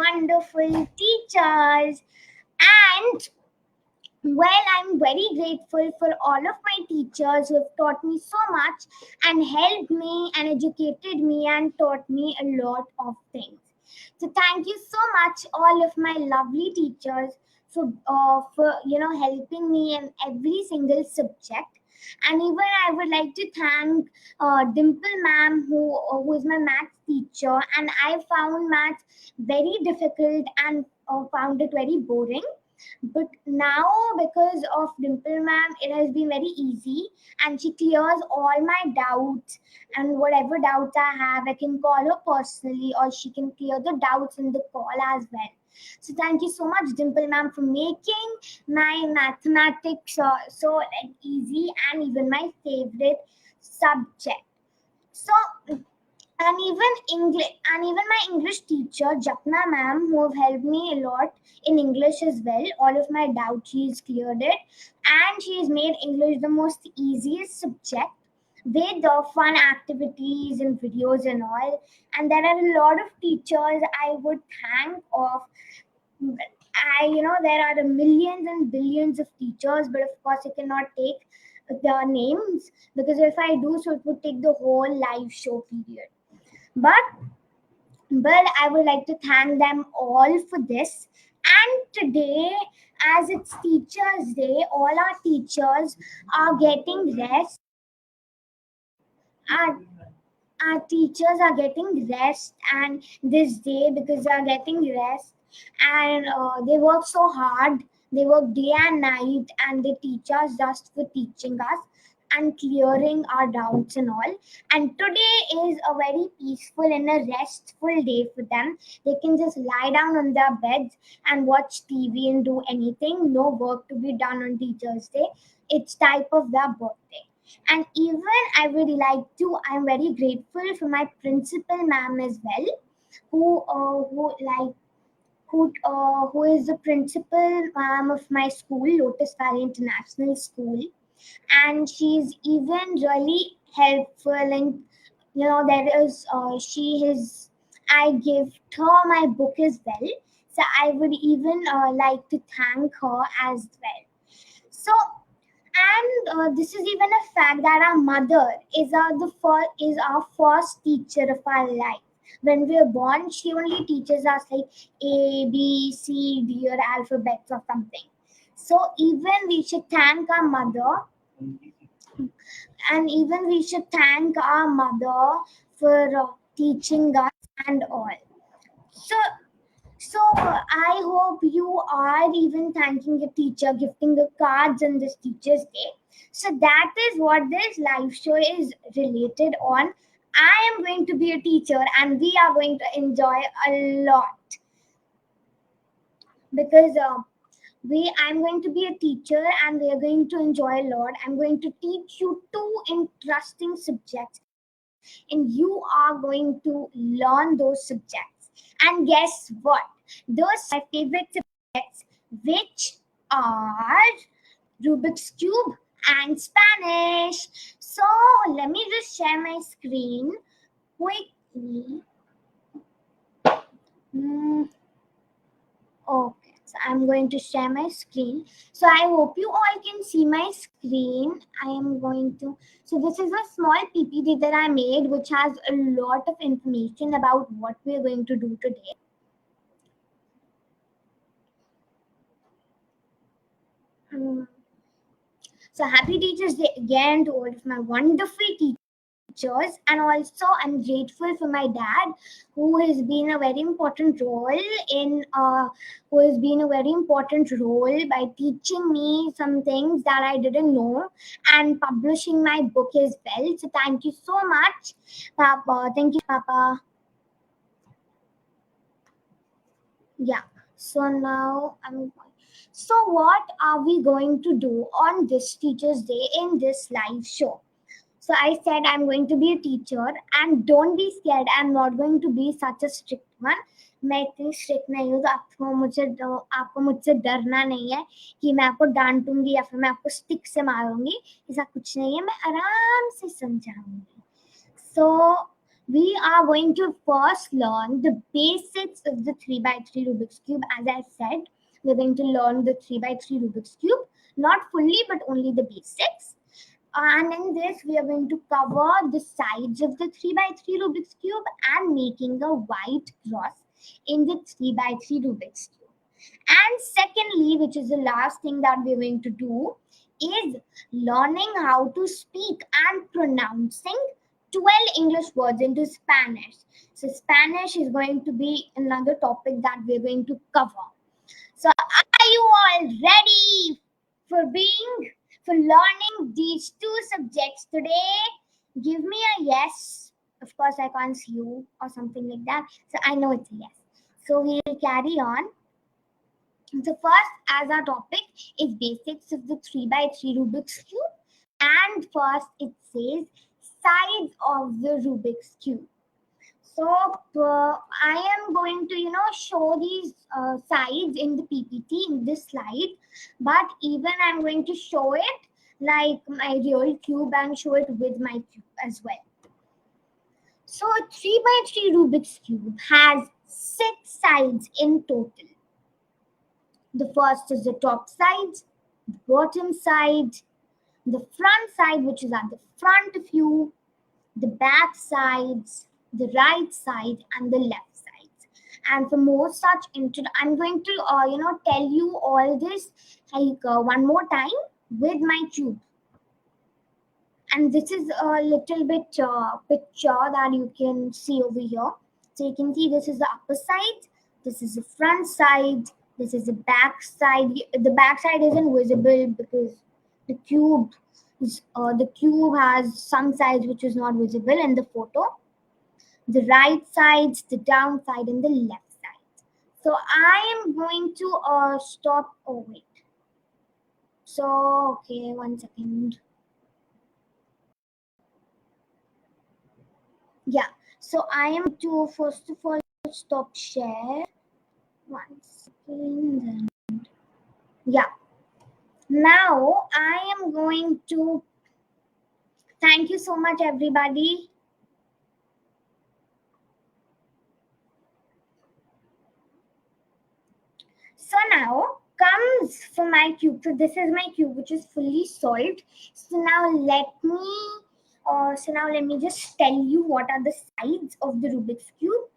wonderful teachers. And well, I'm very grateful for all of my teachers who have taught me so much and helped me and educated me and taught me a lot of things. So thank you so much, all of my lovely teachers, for helping me in every single subject. And even I would like to thank Dimple ma'am, who is my maths teacher, and I found maths very difficult and found it very boring, but now, because of Dimple ma'am, it has been very easy, and she clears all my doubts. And whatever doubts I have, I can call her personally, or she can clear the doubts in the call as well. So thank you so much, Dimple ma'am, for making my mathematics so easy and even my favorite subject. So and even my English teacher Japna ma'am, who have helped me a lot in English as well. All of my doubts, she's cleared it, and she's made English the most easiest subject with the fun activities and videos and all. And there are a lot of teachers I would thank of. There are millions and billions of teachers, but of course I cannot take their names, because if I do so, it would take the whole live show period. But well, I would like to thank them all for this. And today, as it's Teachers' Day, all our teachers are getting rest. Our, our teachers are getting rest, and this day, because they are getting rest, and they work so hard. They work day and night, and they teach us just for teaching us and clearing our doubts and all. And today is a very peaceful and a restful day for them. They can just lie down on their beds and watch TV and do anything. No work to be done on Teachers' Day. It's type of their birthday. And even I'm very grateful for my principal ma'am as well, who is the principal ma'am of my school, Lotus Valley International School. And she's even really helpful, and there is she is I give her my book as well, so I would even like to thank her as well. So, and this is even a fact that our mother is our first teacher of our life. When we are born, she only teaches us like A, B, C, D, or alphabets or something. So even we should thank our mother, and even we should thank our mother for teaching us and all. So, I hope you are even thanking your teacher, gifting the cards on this Teachers' Day. So that is what this live show is related on. I am going to be a teacher, and we are going to enjoy a lot, because I'm going to be a teacher, and we are going to enjoy a lot. I'm going to teach you two interesting subjects, and you are going to learn those subjects. And guess what? Those are my favorite subjects, which are Rubiks Cube and Spanish. So let me just share my screen quickly. Okay, so I'm going to share my screen. So I hope you all can see my screen. I am going to. So this is a small PPT that I made, which has a lot of information about what we are going to do today. So happy Teachers Day again to all of my wonderful teachers. And also I'm grateful for my dad, who has been a very important role by teaching me some things that I didn't know, and publishing my book as well. So thank you so much, Papa. Thank you, Papa. Yeah. So now so what are we going to do on this Teachers' Day in this live show? So I said I'm going to be a teacher, and don't be scared. I'm not going to be such a strict one. मैं इतनी strict नहीं हूँ, तो आपको मुझसे डरना नहीं है कि मैं आपको डांटूंगी या फिर मैं आपको स्टिक से मारूंगी. ऐसा कुछ नहीं है, मैं आराम से समझाऊंगी. So We are going to first learn the basics of the 3 by 3 Rubik's Cube. As I said, we're going to learn the 3 by 3 Rubik's Cube, not fully, but only the basics. And in this, we are going to cover the sides of the 3 by 3 Rubik's Cube and making a white cross in the 3 by 3 Rubik's Cube. And secondly, which is the last thing that we're going to do, is learning how to speak and pronouncing 12 English words into Spanish. So Spanish is going to be another topic that we're going to cover. So are you all ready for learning these two subjects today? Give me a yes. Of course, I can't see you or something like that. So I know it's a yes. So we'll carry on. The first as our topic is basics of the 3 by 3 Rubik's Cube. And first it says sides of the Rubik's Cube. So I am going to, show these sides in the PPT in this slide. But even I'm going to show it like my real cube and show it with my cube as well. So a 3 by 3 Rubik's Cube has 6 sides in total. The first is the top side, the bottom side, the front side, which is at the front of you, the back sides, the right side, and the left side. And for more such I'm going to tell you all this like one more time with my cube. And this is a little bit picture that you can see over here. So you can see this is the upper side, this is the front side, this is the back side. The back side isn't visible because the cube has some sides which is not visible in the photo. The right sides, the down side, and the left side. So I am going to stop. Oh wait. So okay, 1 second. Yeah. So I am to first of all stop share. 1 second. Yeah. Now I am going to thank you so much, everybody. So now comes for my cube. So this is my cube, which is fully solved. So now let me just tell you what are the sides of the Rubik's Cube.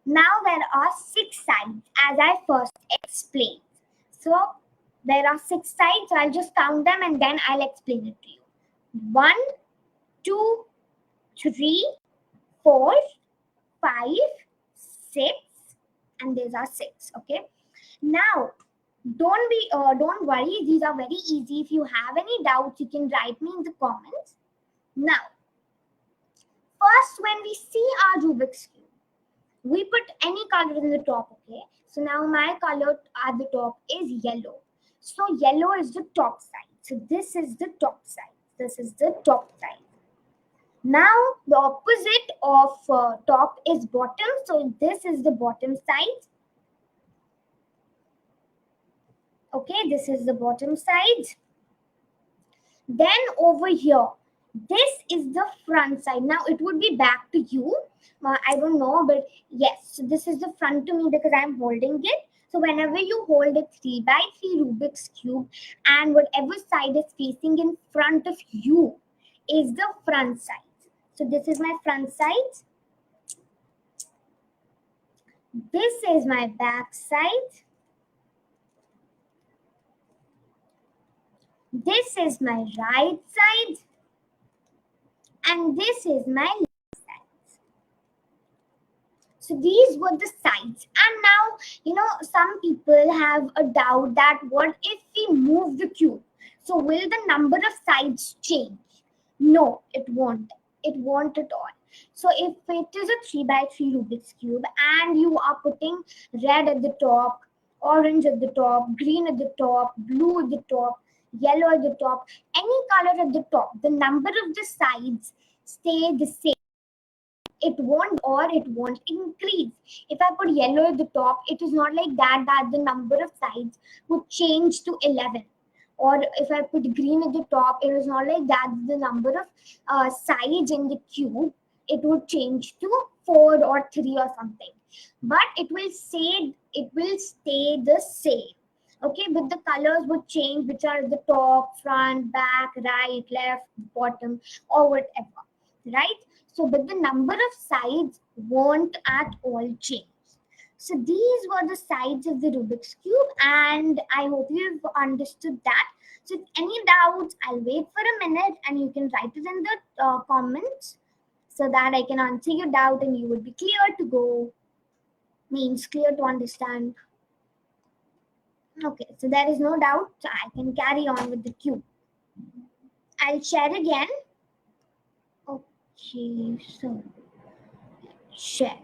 Now there are 6 sides, as I first explained. So there are 6 sides. So I'll just count them and then I'll explain it to you. 1, 2, 3, 4, 5, 6, and these are 6. Okay. Now, don't worry. These are very easy. If you have any doubts, you can write me in the comments. Now, first, when we see our Rubik's Cube, we put any color in the top. Okay. So now my color at the top is yellow. So yellow is the top side. So this is the top side. This is the top side. Now the opposite of top is bottom. So this is the bottom side. Okay, this is the bottom side. Then over here, this is the front side. Now it would be back to you. I don't know, but yes. So this is the front to me because I'm holding it. So whenever you hold a 3 by 3 Rubik's Cube and whatever side is facing in front of you is the front side. So this is my front side. This is my back side. This is my right side. And this is my left side. So these were the sides. And now, some people have a doubt that what if we move the cube? So will the number of sides change? No, it won't. It won't at all. So if it is a 3 by 3 Rubik's Cube and you are putting red at the top, orange at the top, green at the top, blue at the top, yellow at the top, any color at the top, the number of the sides stay the same. It won't increase. If I put yellow at the top, it is not like that the number of sides would change to 11. Or if I put green at the top, it is not like that the number of sides in the cube it would change to 4 or 3 or something, but it will stay the same. Okay, but the colors would change, which are the top, front, back, right, left, bottom, or whatever, right? So but the number of sides won't at all change. So these were the sides of the Rubik's Cube, and I hope you've understood that. So if any doubts, I'll wait for a minute and you can write it in the comments so that I can answer your doubt and you would be clear to go, means clear to understand. Okay, so there is no doubt. So I can carry on with the cube. I'll share again. Okay, so share.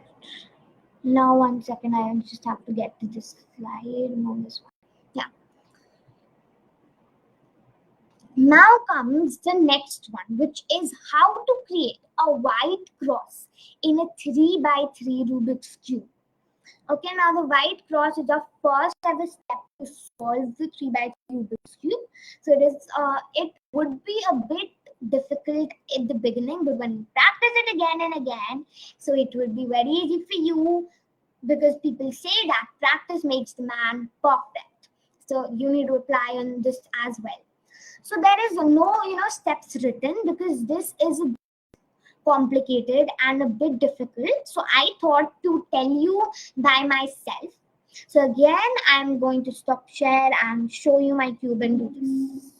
Now 1 second, I just have to get to this slide. No, this one. Yeah. Now comes the next one, which is how to create a white cross in a 3x3 Rubik's Cube. Okay, now the white cross is the first ever step to solve the 3x3 Rubik's Cube. So it would be a bit difficult at the beginning, but when you practice it again and again, so it will be very easy for you, because people say that practice makes the man perfect. So you need to apply on this as well. So there is no steps written, because this is complicated and a bit difficult. So I thought to tell you by myself. So again, I'm going to stop share and show you my cube and do this.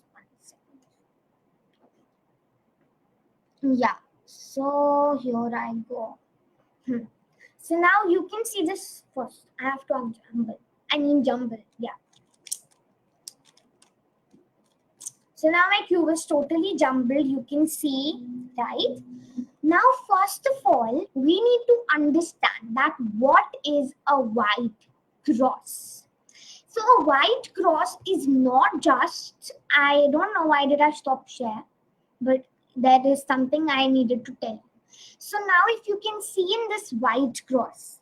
Yeah, so here I go. So now you can see this first. I have to jumble. Yeah. So now my cube is totally jumbled. You can see, right? Now, first of all, we need to understand that what is a white cross. So a white cross is not just, I don't know why did I stop share, but there is something I needed to tell you. So now if you can see in this white cross,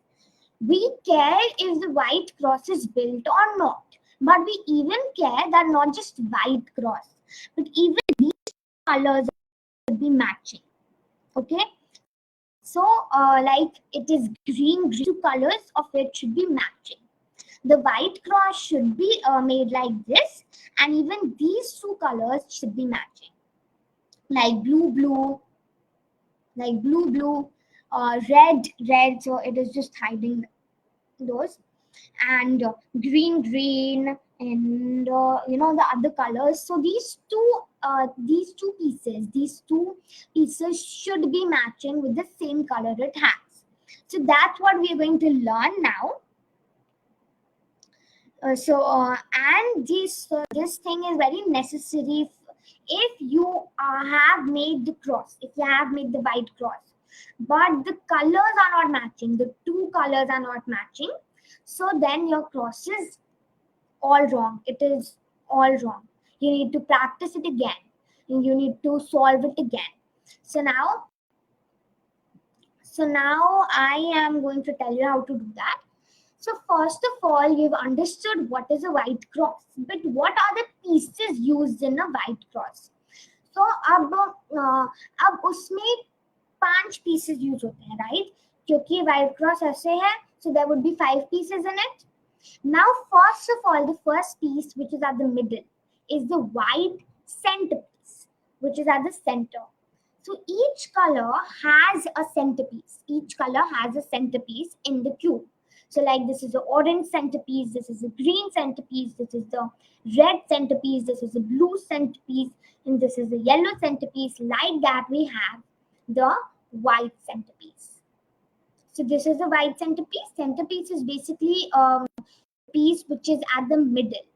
we care if the white cross is built or not. But we even care that not just white cross, but even these colors should be matching. Okay, so like it is green, two colors of it should be matching. The white cross should be made like this, and even these two colors should be matching, like blue, red. So it is just hiding those, and green, and the other colors. So these two pieces should be matching with the same color it has. So that's what we are going to learn now. And this thing is very necessary if you have made the cross, if you have made the white cross, but the colors are not matching, the two colors are not matching. So then your cross is all wrong. It is all wrong. You need to practice it again. You need to solve it again. So now I am going to tell you how to do that. So first of all, you've understood what is a white cross, but what are the pieces used in a white cross? So अब उसमें 5 pieces use होते हैं, right? क्योंकि white cross ऐसे है, so there would be 5 pieces in it. Now, first of all, the first piece, which is at the middle, is the white centerpiece, which is at the center. So each color has a centerpiece. Each color has a centerpiece in the cube. So like this is the orange centerpiece, this is the green centerpiece, this is the red centerpiece, this is the blue centerpiece, and this is the yellow centerpiece. Like that, we have the white centerpiece. So this is the white centerpiece. Centerpiece is basically piece which is at the middle.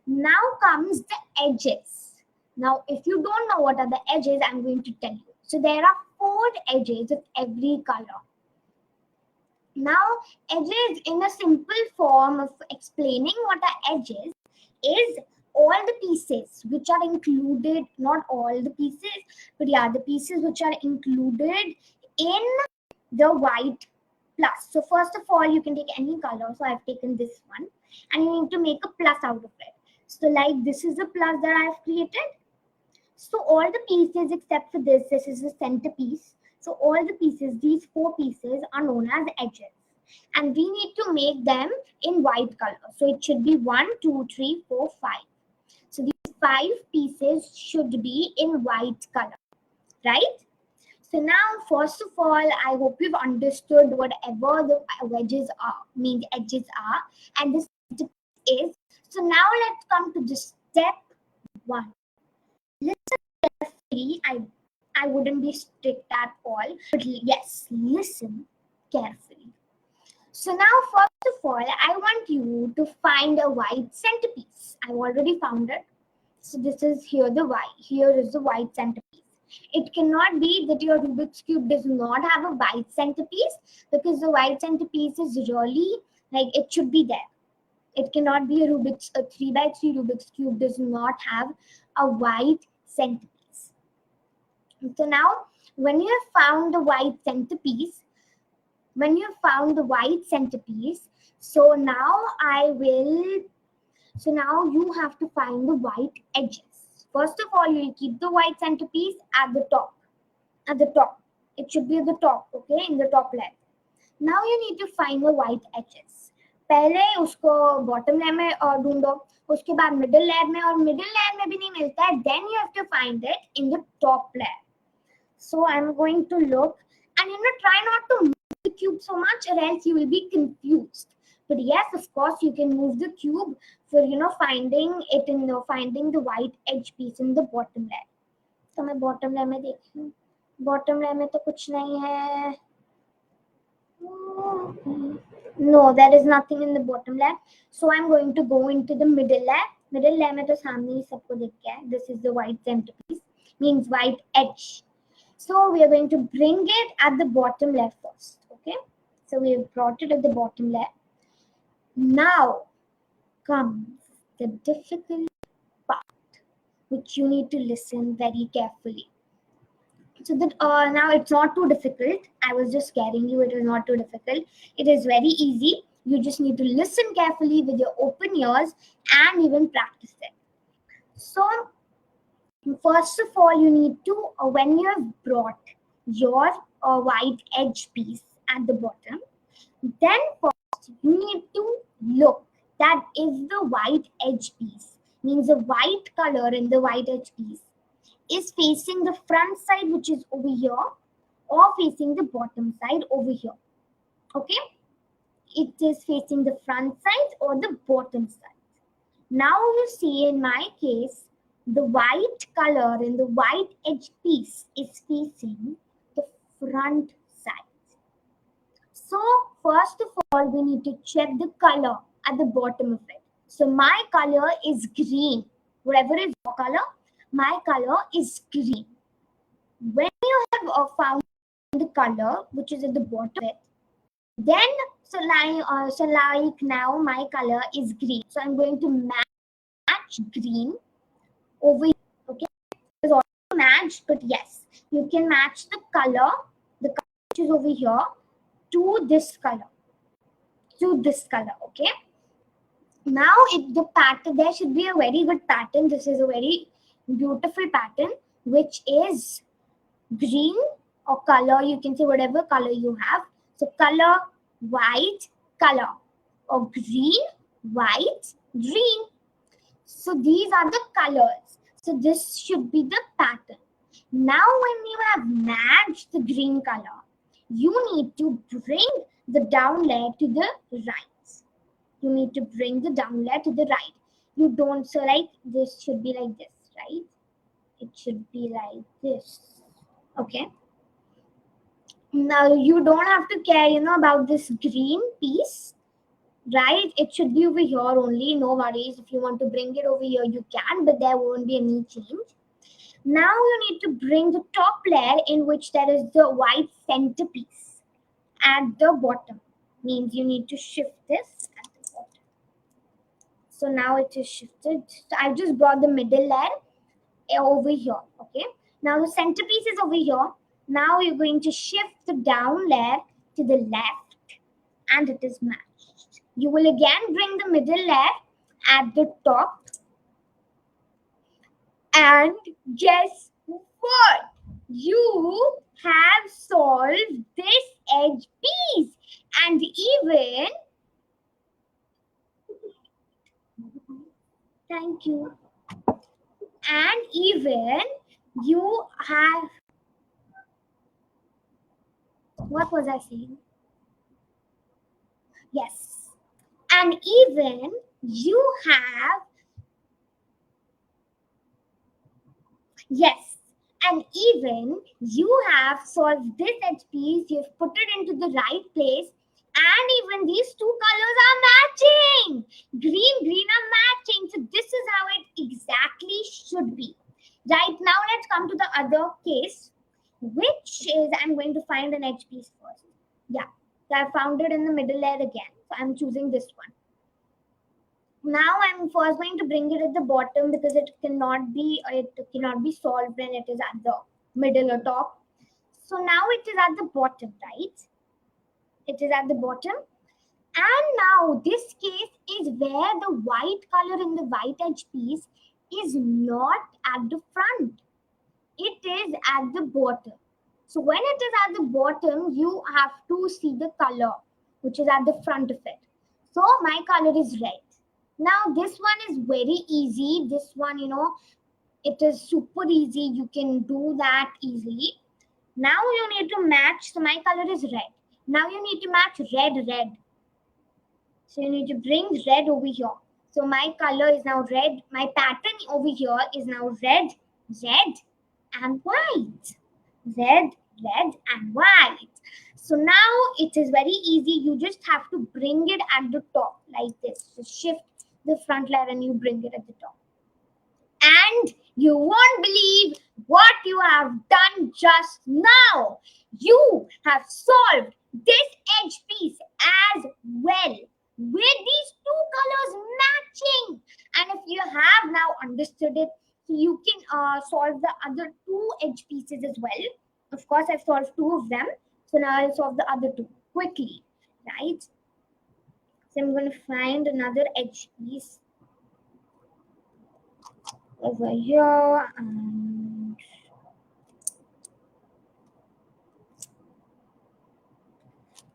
Now comes the edges. Now, if you don't know what are the edges, I'm going to tell you. So there are 4 edges of every color. Now, edges, in a simple form of explaining what are edges, is all the pieces which are included, not all the pieces, but yeah, the pieces which are included in the white plus. So first of all, you can take any color. So I've taken this one, and you need to make a plus out of it. So like this is the plus that I've created. So all the pieces except for this is the centerpiece. So all the pieces, these 4 pieces are known as edges. And we need to make them in white color. So it should be 1, 2, 3, 4, 5. So these 5 pieces should be in white color, right? So now, first of all, I hope you've understood whatever the wedges are, means edges are, and this is. So now let's come to the step 1. Listen carefully. I wouldn't be strict at all, but yes, listen carefully. So now, first of all, I want you to find a white centerpiece. I've already found it. So this is here the white. Here is the white centerpiece. It cannot be that your Rubik's Cube does not have a white centerpiece, because the white centerpiece is really like it should be there. It cannot be a 3x3 Rubik's Cube does not have a white centerpiece. So now, when you have found the white centerpiece, so now you have to find the white edges. First of all, you'll keep the white centerpiece at the top. It should be at the top, okay, in the top left. Now you need to find the white edges. पहले उसको bottom layer में ढूंढो, उसके बाद middle layer में, और middle layer में भी नहीं मिलता है, then you have to find it in the top layer. So I'm going to look, and try not to move the cube so much, or else you will be confused. But yes, of course, you can move the cube for finding the white edge piece in the bottom layer. So मैं bottom layer में देखूँ, bottom layer में तो कुछ नहीं है. No, there is nothing in the bottom layer. So I'm going to go into the middle layer. Middle layer में तो सामने ही सबको दिख गया है. This is the white centerpiece, means white edge. So we are going to bring it at the bottom layer first. Okay. So we have brought it at the bottom layer. Now comes the difficult part, which you need to listen very carefully. So that now it's not too difficult. I was just scaring you. It is not too difficult. It is very easy. You just need to listen carefully with your open ears and even practice it. So first of all, you need to, when you have brought your white edge piece at the bottom, then first you need to look that if the white edge piece, means the white color in the white edge piece, is facing the front side, which is over here, or facing the bottom side over here. Okay? It is facing the front side or the bottom side. Now you see in my case, the white color in the white edge piece is facing the front side. So first of all, we need to check the color at the bottom of it. So my color is green. Whatever is your color, my color is green. When you have found the color which is at the bottom of it, then so like now my color is green. So I'm going to match green over here. Okay, it's already matched, but yes, you can match the color which is over here to this color. Okay. Now the pattern, there should be a very good pattern. This is a very beautiful pattern, which is green or color. You can say whatever color you have. So color, white, color, or green, white, green. So these are the colors. So this should be the pattern. Now when you have matched the green color, you need to bring the down layer to the right. You need to bring the down layer to the right. You don't, so like this should be like this, right? It should be like this. Okay. Now you don't have to care, about this green piece, right? It should be over here only. No worries. If you want to bring it over here, you can, but there won't be any change. Now you need to bring the top layer in which there is the white centerpiece at the bottom. Means you need to shift this at the bottom. So now it is shifted. So I just brought the middle layer over here. Okay. Now the centerpiece is over here. Now you're going to shift the down layer to the left, and it is matched. You will again bring the middle layer at the top. And guess what? You have solved this edge piece. And even, thank you. And even you have, what was I saying? Yes. And even you have, yes. And even you have solved this edge piece, you've put it into the right place, and even these two colors are matching. Green are matching. So this is how it exactly should be. Right now, let's come to the other case, which is, I'm going to find an edge piece first. Yeah, so I found it in the middle layer again. So I'm choosing this one. Now I'm first going to bring it at the bottom because it cannot be solved when it is at the middle or top. So now it is at the bottom, right? It is at the bottom. And now this case is where the white color in the white edge piece is not at the front. It is at the bottom. So when it is at the bottom, you have to see the color which is at the front of it. So my color is red. Now this one is very easy. This one, it is super easy. You can do that easily. Now you need to match. So my color is red. Now you need to match red. So you need to bring red over here. So my color is now red. My pattern over here is now red, and white. Red, and white. So now it is very easy. You just have to bring it at the top like this. So shift the front layer and you bring it at the top. And you won't believe what you have done just now. You have solved this edge piece as well with these two colors matching. And if you have now understood it, so you can solve the other two edge pieces as well. Of course, I've solved two of them. So now I'll solve the other two quickly, right? So I'm going to find another edge piece over here and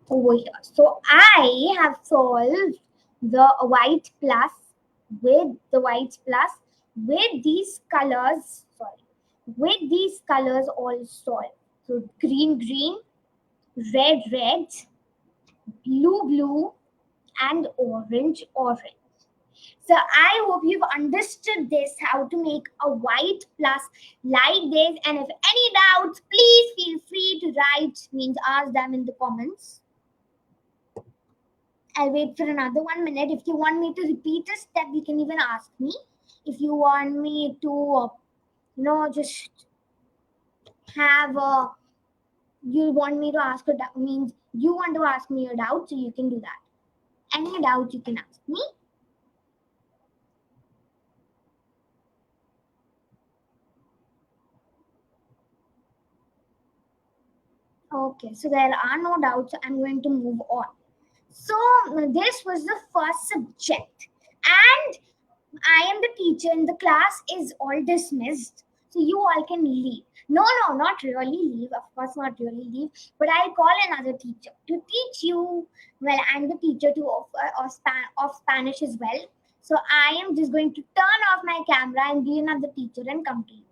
over here. So I have solved the white plus with these colors, with these colors all solved. So green, red, blue, and orange. So I hope you've understood this, how to make a white plus like this. And if any doubts, please feel free to write, means ask them in the comments. I'll wait for another 1 minute. If you want me to repeat a step, you can even ask me. If you want me to, just have a, you want me to ask a doubt, means you want to ask me a doubt, so you can do that. Any doubt you can ask me. Okay, so there are no doubts. I'm going to move on. So this was the first subject, and I am the teacher, and the class is all dismissed. So you all can leave. No, not really leave. Of course, not really leave. But I'll call another teacher to teach you. Well, I'm the teacher of Spanish as well. So I am just going to turn off my camera and be another teacher and come to you.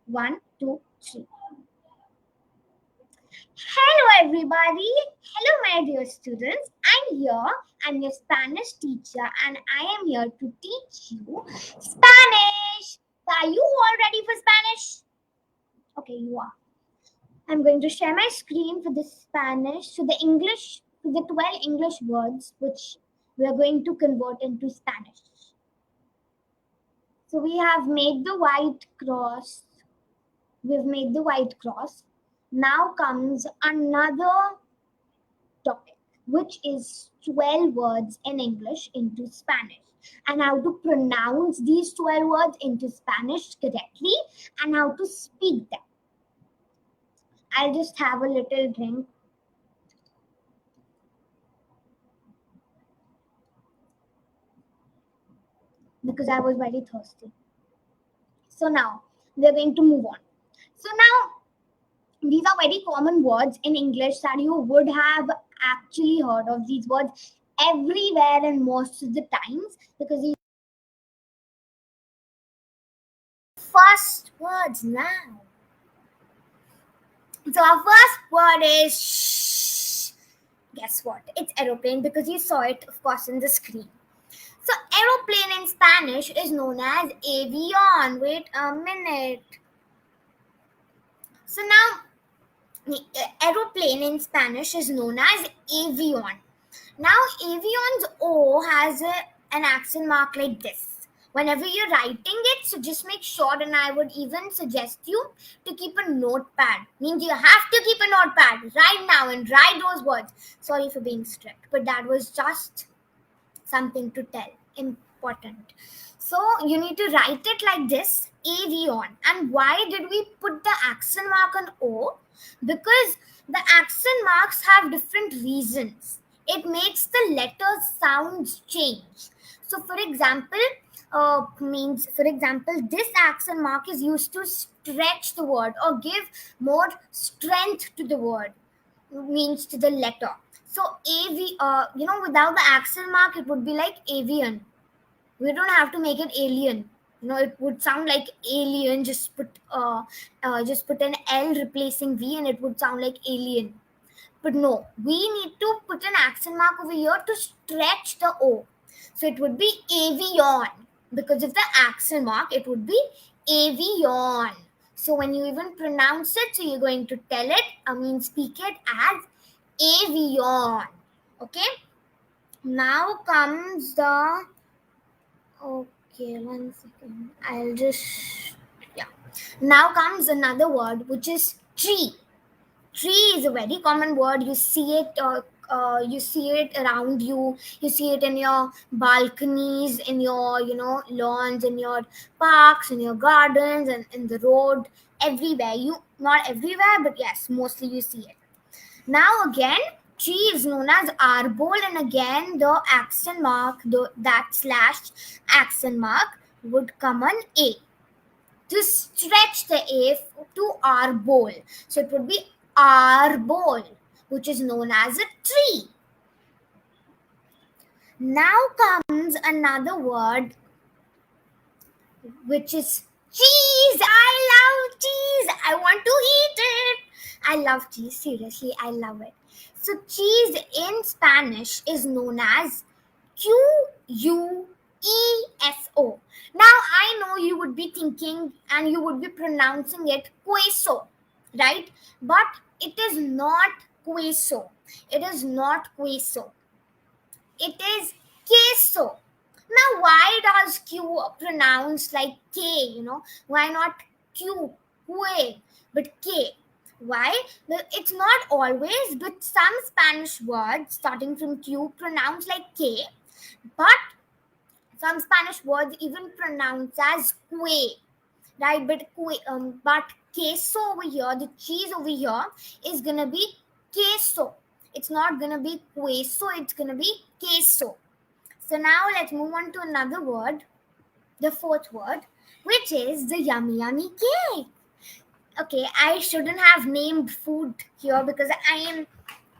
1, 2, 3. Hello, everybody. Hello, my dear students. I'm here. I'm your Spanish teacher, and I am here to teach you Spanish. Are you all ready for Spanish? Okay, you are. I'm going to share my screen for the Spanish, so the English, the 12 English words which we are going to convert into Spanish. So we have made the white cross. We've made the white cross. Now comes another topic, which is 12 words in English into Spanish, and how to pronounce these 12 words into Spanish correctly and how to speak them. I'll just have a little drink. Because I was very thirsty. So now we're going to move on. So now These are very common words in English that you would have actually heard of these words everywhere and most of the times, because these first words now. So our first word is shh. Guess what? It's aeroplane, because you saw it, of course, in the screen. So aeroplane in Spanish is known as avion. Wait a minute. So now aeroplane in Spanish is known as avion. Now avion's O has an accent mark like this. Whenever you're writing it, so just make sure, and I would even suggest you to keep a notepad. Means you have to keep a notepad right now and write those words. Sorry for being strict, but that was just something to tell. Important. So you need to write it like this, avion. And why did we put the accent mark on O? Because the accent marks have different reasons. It makes the letter sounds change. So for example, this accent mark is used to stretch the word or give more strength to the word, means to the letter. So without the accent mark, it would be like avian. We don't have to make it alien. It would sound like alien. Just put an L replacing V, and it would sound like alien. But no, we need to put an accent mark over here to stretch the O. So it would be avion. Because of the accent mark, it would be avion. So when you even pronounce it, so you're going to tell it, speak it as avion. Okay. Now comes the. Okay, 1 second. Yeah. Now comes another word, which is tree. Tree is a very common word. You see it around you. You see it in your balconies, in your lawns, in your parks, in your gardens, and in the road. Everywhere. You not everywhere, but yes, mostly you see it. Now again, tree is known as arbol, and again the accent mark, that slash accent mark would come on A to stretch the A to arbol. So it would be arbol, which is known as a tree. Now comes another word, which is cheese. I love cheese. I want to eat it. I love cheese. Seriously, I love it. So cheese in Spanish is known as queso. Now I know you would be thinking and you would be pronouncing it queso, right? But it is not queso. It is not queso. It is queso. Now, why does Q pronounce like K? Why not Q, que, but K? Why? Well, it's not always, but some Spanish words starting from Q pronounce like K, but some Spanish words even pronounce as que, right? But queso over here, the cheese over here is gonna be queso. It's not gonna be queso. It's gonna be queso. So now let's move on to another word, the fourth word, which is the yummy yummy cake. Okay, I shouldn't have named food here because I am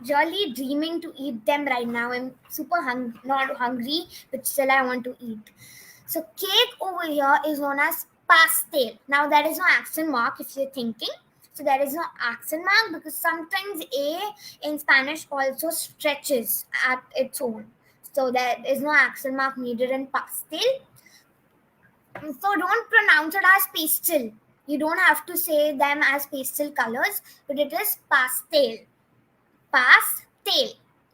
really dreaming to eat them right now. I'm super not hungry, but still I want to eat. So cake over here is known as pastel. Now there is no accent mark if you're thinking. So there is no accent mark because sometimes A in Spanish also stretches at its own. So there is no accent mark needed in pastel. So don't pronounce it as pastel. You don't have to say them as pastel colors, but it is pastel. Pastel.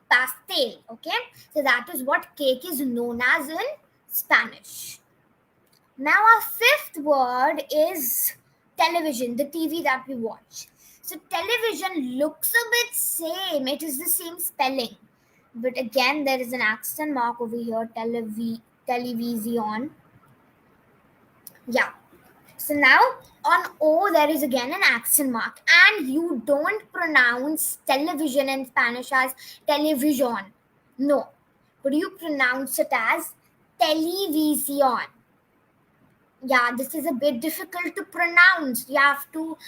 Pastel. Okay. So that is what cake is known as in Spanish. Now our fifth word is television, the TV that we watch. So television looks a bit same. It is the same spelling. But again, there is an accent mark over here, television. Yeah. So now on O, there is again an accent mark. And you don't pronounce television in Spanish as television. No. But you pronounce it as television. Yeah, this is a bit difficult to pronounce. You have to,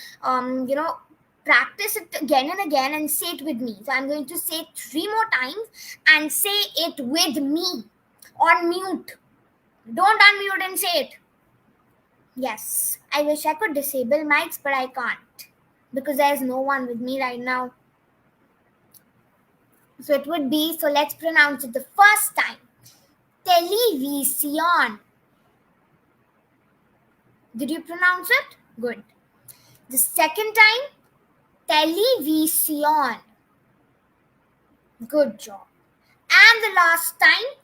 practice it again and again and say it with me. So I'm going to say it 3 more times and say it with me on mute. Don't unmute and say it. Yes, I wish I could disable mics, but I can't because there's no one with me right now. So it would be, so let's pronounce it the first time. Television. Did you pronounce it? Good. The second time, television. Good job. And the last time,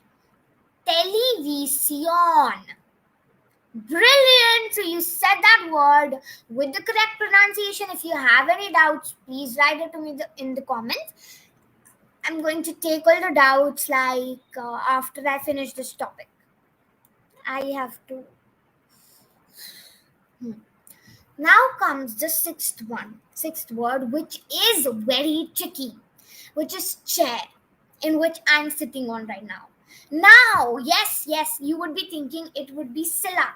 television. Brilliant! So you said that word with the correct pronunciation. If you have any doubts, please write it to me in the comments. I'm going to take all the doubts after I finish this topic. I have to. Now comes the sixth word, which is very tricky, which is chair, in which I'm sitting on right now. Now, yes, you would be thinking it would be silla.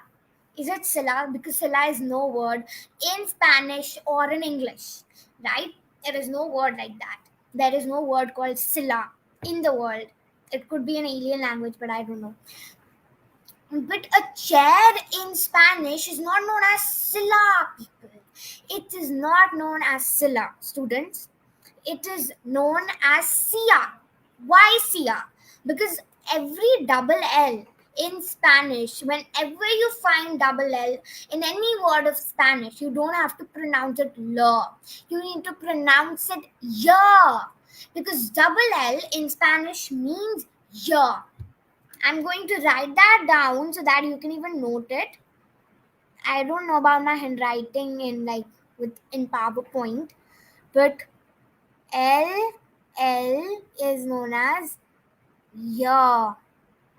Is it silla? Because silla is no word in Spanish or in English, right? There is no word like that. There is no word called silla in the world. It could be an alien language, but I don't know. But a chair in Spanish is not known as silla, people. It is not known as silla, students. It is known as sia. Why sia? Because every double L in Spanish, whenever you find double L in any word of Spanish, you don't have to pronounce it la. You need to pronounce it ya. Because double L in Spanish means ya. I'm going to write that down so that you can even note it. I don't know about my handwriting in PowerPoint, but L is known as ya.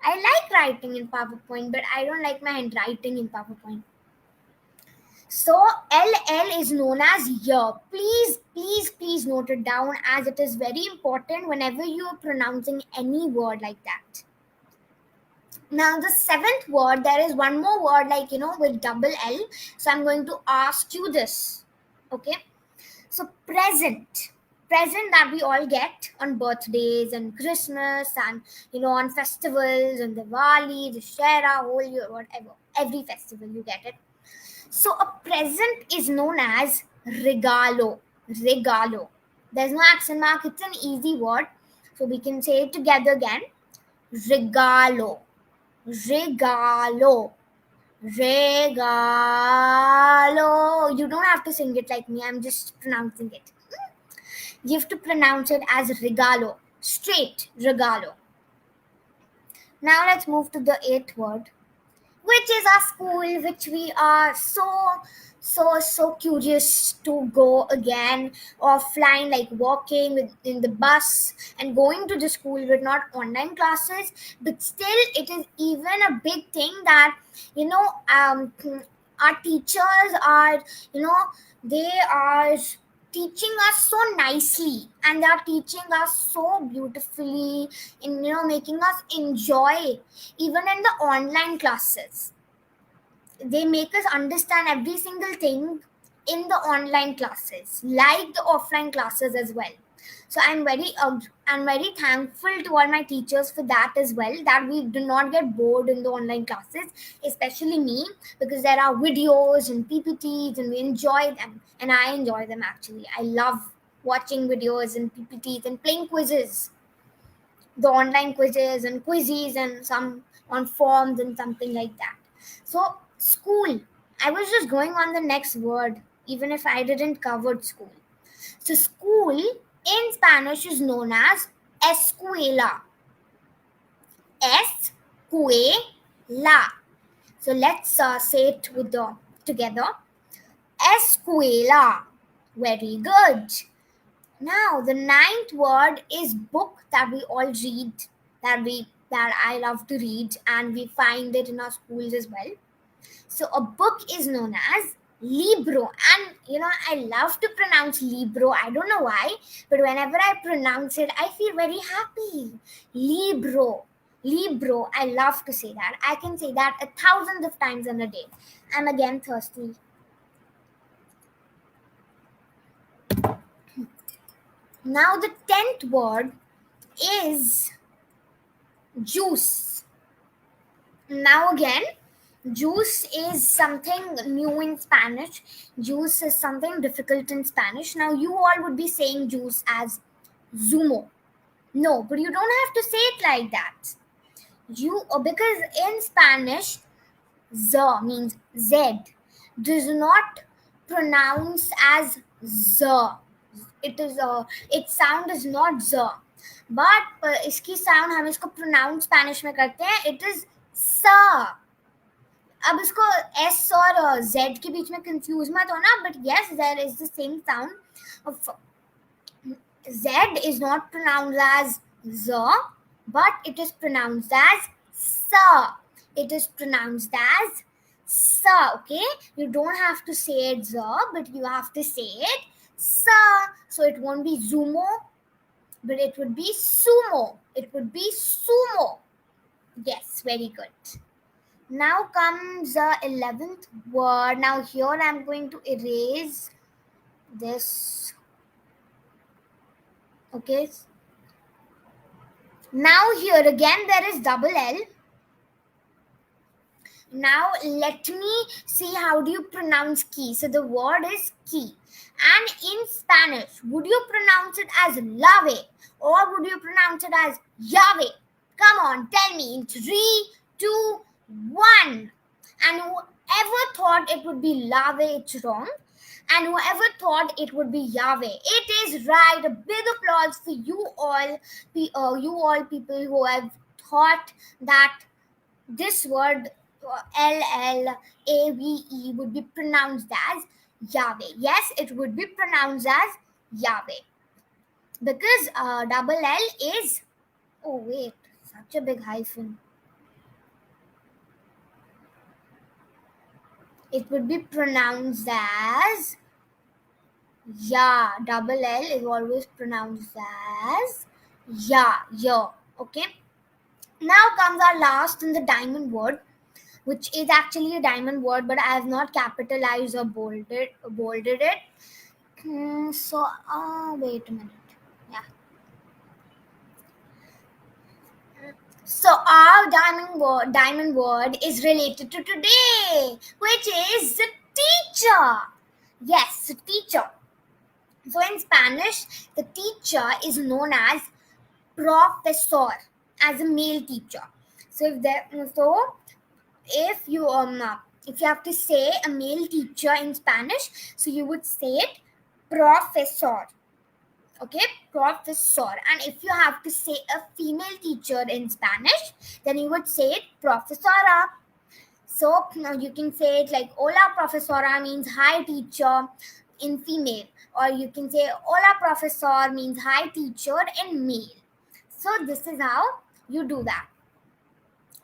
I like writing in PowerPoint, but I don't like my handwriting in PowerPoint. So LL is known as ya. Please note it down, as it is very important whenever you are pronouncing any word like that. Now the seventh word, there is one more word with double L. So I'm going to ask you this. Okay. So present that we all get on birthdays and Christmas and on festivals and Diwali, Dussehra, whole year, whatever. Every festival you get it. So a present is known as regalo. Regalo. There's no accent mark. It's an easy word. So we can say it together again. Regalo. Regalo. Regalo. You don't have to sing it like me. I'm just pronouncing it. You have to pronounce it as regalo. Straight regalo. Now let's move to the eighth word, which is our school, which we are so curious to go again offline, like walking in the bus and going to the school with not online classes. But still, it is even a big thing that our teachers are they are teaching us so nicely, and they are teaching us so beautifully in making us enjoy even in the online classes. They make us understand every single thing in the online classes, like the offline classes as well. So I'm very thankful to all my teachers for that as well, that we do not get bored in the online classes, especially me, because there are videos and PPTs and we enjoy them, and I enjoy them actually. I love watching videos and PPTs and playing quizzes, the online quizzes and quizzes and some on forms and something like that. So school, I was just going on the next word even if I didn't cover school. So school in Spanish is known as escuela. Escuela. So let's say it together. Escuela. Very good. Now the ninth word is book, that we all read, that I love to read, and we find it in our schools as well. So a book is known as libro, and I love to pronounce libro. I don't know why, but whenever I pronounce it, I feel very happy. Libro. I love to say that. I can say that 1,000 of times in a day. I'm again thirsty. Now the 10th word is juice. Now again, juice is something new in Spanish. Juice is something difficult in Spanish. Now you all would be saying juice as zumo. No, but you don't have to say it like that. Because in Spanish, z means z does not pronounce as z. Its sound is not z, but इसकी sound हम इसको pronounce Spanish में करते हैं. It is sa. अब इसको s और z के बीच में confuse मत होना. But yes, there is the same sound. Z is not pronounced as z, but it is pronounced as sa. It is pronounced as sa. Okay, you don't have to say it z, but you have to say it sa. So it won't be zumo, but it would be sumo. It would be sumo. Yes, very good. Now comes the 11th word. Now here I'm going to erase this. Okay. Now here again there is double L. Now let me see how do you pronounce key. So the word is key. And in Spanish, would you pronounce it as lave or would you pronounce it as Yahweh? Come on, tell me in 3, 2, 1. And whoever thought it would be lave, it's wrong. And whoever thought it would be Yahweh, it is right. A big applause for you all people who have thought that this word Lave would be pronounced as Yahweh. Yes, it would be pronounced as Yahweh because double L is, oh wait, such a big hyphen. It would be pronounced as double L is always pronounced as yeah. Okay. Now comes our last in the diamond word, which is actually a diamond word, but I have not capitalized or bolded it. So wait a minute. Yeah. So our diamond word is related to today, which is the teacher. Yes, teacher. So in Spanish, the teacher is known as professor, as a male teacher. So if you have to say a male teacher in Spanish, so you would say it professor. Okay, professor. And if you have to say a female teacher in Spanish, then you would say it profesora. So now you can say it like hola profesora means hi teacher in female, or you can say hola professor means hi teacher in male. So this is how you do that.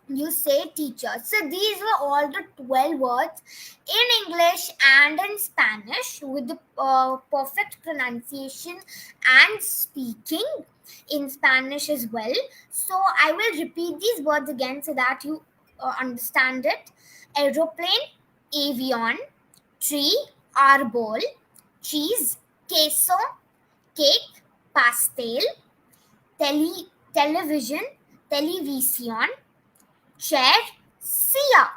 You say teacher. So these were all the 12 words in English and in Spanish with the perfect pronunciation and speaking in Spanish as well. So I will repeat these words again so that you understand it. Aeroplane, avion, tree, arbol, cheese, queso, cake, pastel, television, television, chair, sia,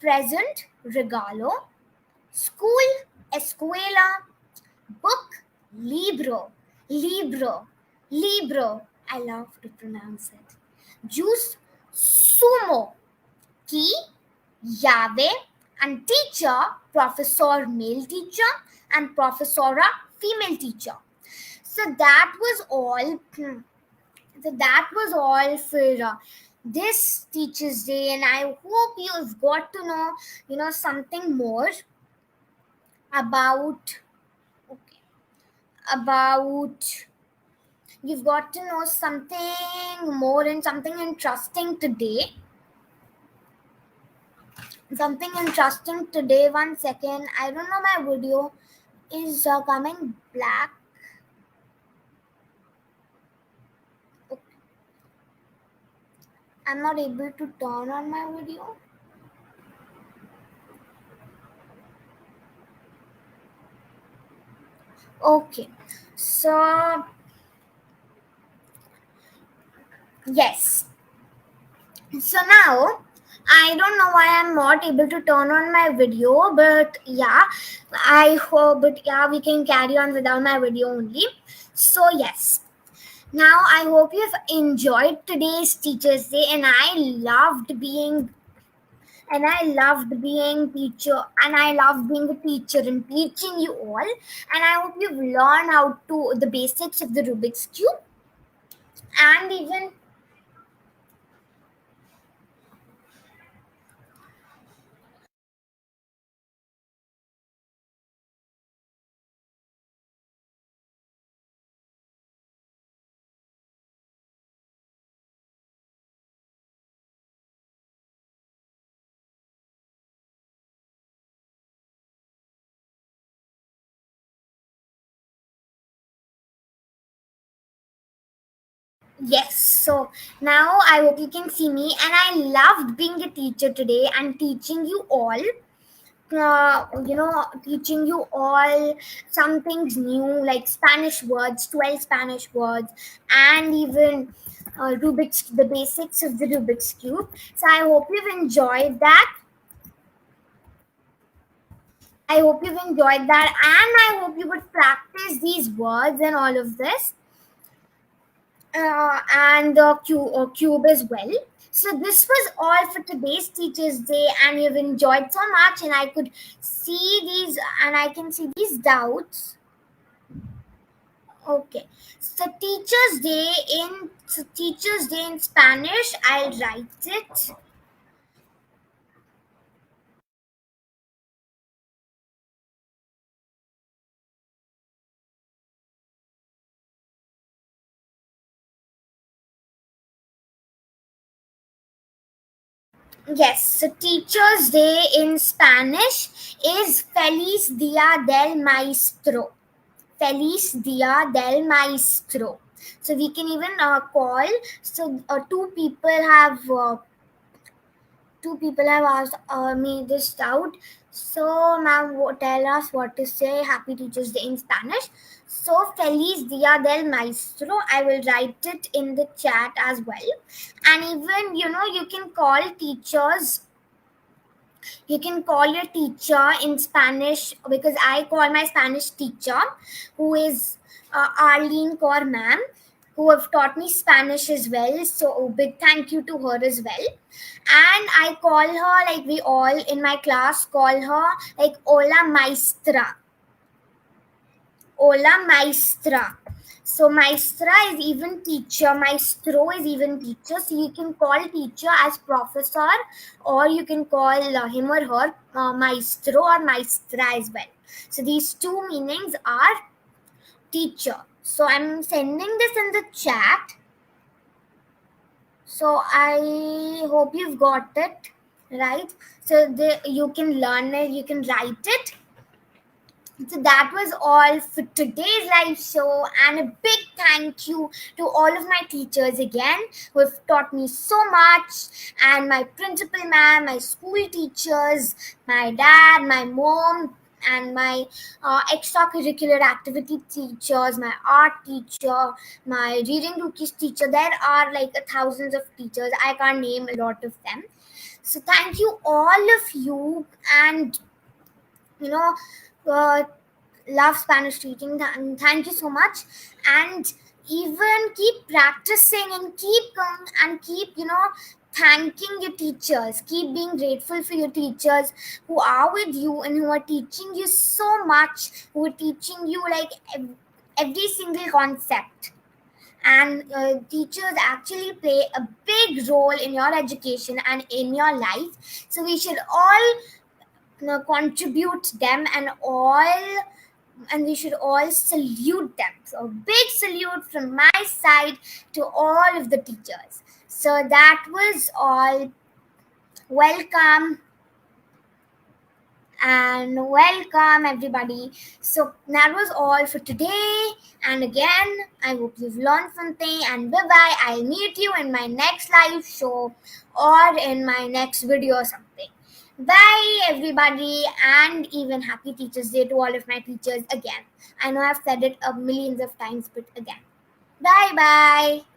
present, regalo, school, escuela, book, libro, I love to pronounce it. Juice, sumo, key, Yahweh, and teacher, professor, male teacher, and professora, female teacher. So that was all. For this Teachers Day, and I hope you've got to know something more about you've got to know something more and something interesting today. One second, I don't know, my video is coming black. I'm not able to turn on my video. Okay, So yes, so now I don't know why I'm not able to turn on my video, but yeah, I hope, but yeah, we can carry on without my video only. So yes, now I hope you've enjoyed today's Teachers Day, and I loved being teacher, and I loved being a teacher and teaching you all. And I hope you've learned how to the basics of the Rubik's Cube, and even yes. So now I hope you can see me, and I loved being a teacher today and teaching you all. Teaching you all some things new, like Spanish words, 12 Spanish words, and even the basics of the Rubik's Cube. So I hope you've enjoyed that. I hope you've enjoyed that, and I hope you would practice these words and all of this, and the cube as well. So this was all for today's Teachers Day, and you've enjoyed so much, and I could see these, and I can see these doubts. Okay, so Teachers Day in Spanish. I'll write it. Yes, so Teachers Day in Spanish is Feliz Dia del Maestro. Feliz Dia del Maestro. So we can even call. So two people have asked me this out. So ma'am, tell us what to say. Happy Teachers Day in Spanish. So Feliz Dia del Maestro. I will write it in the chat as well. And even you can call teachers, you can call your teacher in Spanish, because I call my Spanish teacher, who is Arlene Kaur ma'am, who have taught me Spanish as well. So big thank you to her as well. And I call her, like we all in my class call her, like Hola Maestra. Hola Maestra. So maestra is even teacher, maestro is even teacher. So you can call teacher as professor, or you can call him or her maestro or maestra as well. So these two meanings are teacher. So I'm sending this in the chat. So I hope you've got it right. So you can learn it, you can write it. So that was all for today's live show, and a big thank you to all of my teachers again who have taught me so much, and my principal ma'am, my school teachers, my dad, my mom, and my extracurricular activity teachers, my art teacher, my reading rookies teacher. There are like thousands of teachers. I can't name a lot of them. So thank you all of you, and you know uh, love Spanish teaching. And thank you so much. And even keep practicing and keep going, and keep thanking your teachers. Keep being grateful for your teachers who are with you and who are teaching you so much, who are teaching you like every single concept. And teachers actually play a big role in your education and in your life. So we should all contribute them, and we should all salute them. So big salute from my side to all of the teachers. So that was all. Welcome, and welcome everybody. So that was all for today. And again, I hope you've learned something, and bye bye. I'll meet you in my next live show or in my next video or something. Bye, everybody, and even happy Teachers' Day to all of my teachers again. I know I've said it millions of times, but again. Bye bye.